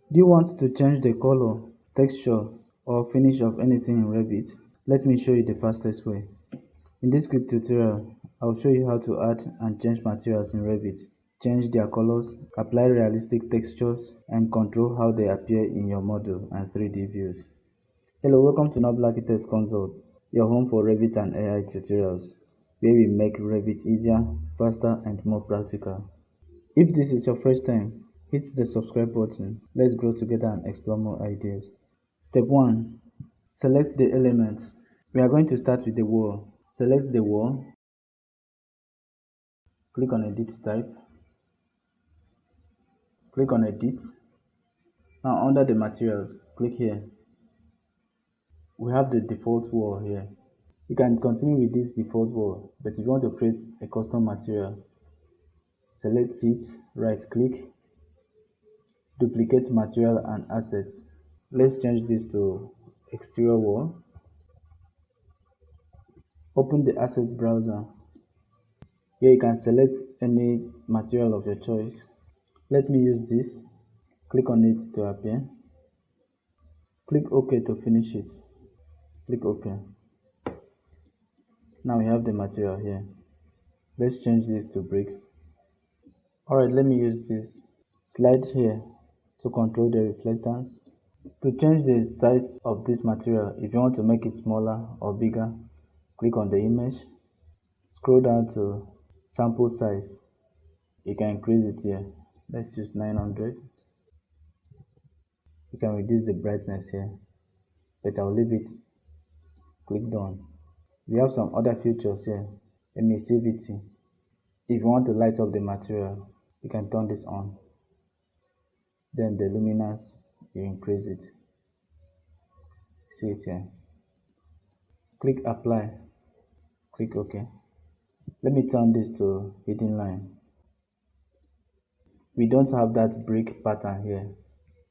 Do you want to change the color, texture, or finish of anything in Revit? Let me show you the fastest way. In this quick tutorial, I'll show you how to add and change materials in Revit, change their colors, apply realistic textures, and control how they appear in your model and 3D views. Hello, welcome to Noble Architects Consult, your home for Revit and AI tutorials, where we make Revit easier, faster, and more practical. If this is your first time, hit the subscribe button. Let's grow together and explore more ideas. Step 1. Select the element. We are going to start with the wall. Select the wall. Click on Edit Type. Click on Edit. Now under the materials, click here. We have the default wall here. You can continue with this default wall, but if you want to create a custom material, select it, right click, duplicate material and assets. Let's change this to exterior wall. Open the assets browser. Here you can select any material of your choice. Let me use this. Click on it to appear. Click OK to finish it. Click OK. Now we have the material here. Let's change this to bricks. Alright, let me use this. Slide here to control the reflectance. To change the size of this material, if you want to make it smaller or bigger, click on the image. Scroll down to sample size. You can increase it here. Let's use 900. You can reduce the brightness here, but I'll leave it. Click done. We have some other features here. Emissivity. If you want to light up the material, you can turn this on. Then the luminance, you increase it. See it here. Click apply. Click OK. Let me turn this to hidden line. We don't have that brick pattern here.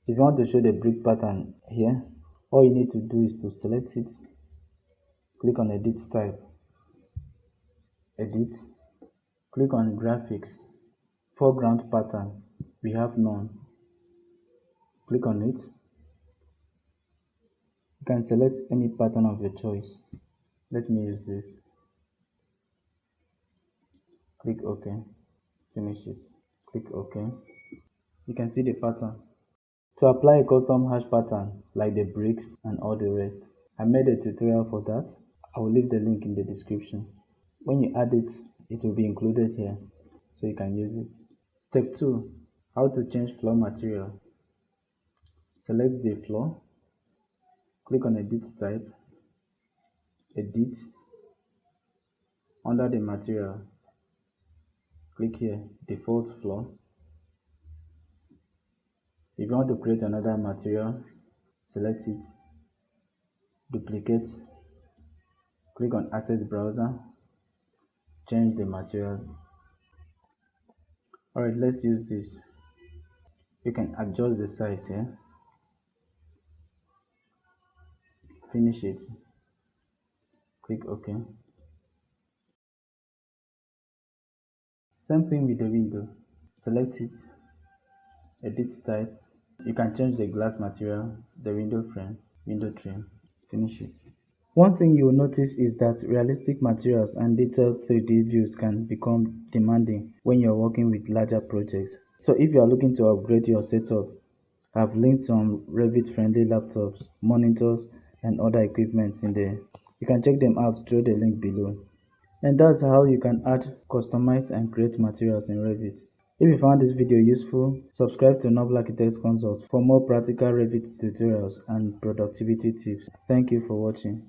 If you want to show the brick pattern here, all you need to do is to select it, click on Edit Type, Edit, click on Graphics, Foreground Pattern, we have none. Click on it. You can select any pattern of your choice. Let me use this. Click OK, finish it. Click OK. You can see the pattern. To apply a custom hash pattern like the bricks and all the rest, I made a tutorial for that. I will leave the link in the description. When you add it, it will be included here, so you can use it. Step 2. How to change floor material. Select the floor. Click on Edit Type, Edit. Under the material, click here, Default Floor. If you want to create another material, select it, duplicate, click on Assets Browser, change the material. Alright, let's use this. You can adjust the size here. Finish it. Click OK. Same thing with the window. Select it, Edit Type. You can change the glass material, the window frame, window trim. Finish it. One thing you will notice is that realistic materials and detailed 3D views can become demanding when you're working with larger projects. So if you are looking to upgrade your setup, I've linked some Revit friendly laptops, monitors, and other equipment in there. You can check them out through the link below. And that's how you can add, customize, and create materials in Revit. If you found this video useful, subscribe to Noble Architects Consult for more practical Revit tutorials and productivity tips. Thank you for watching.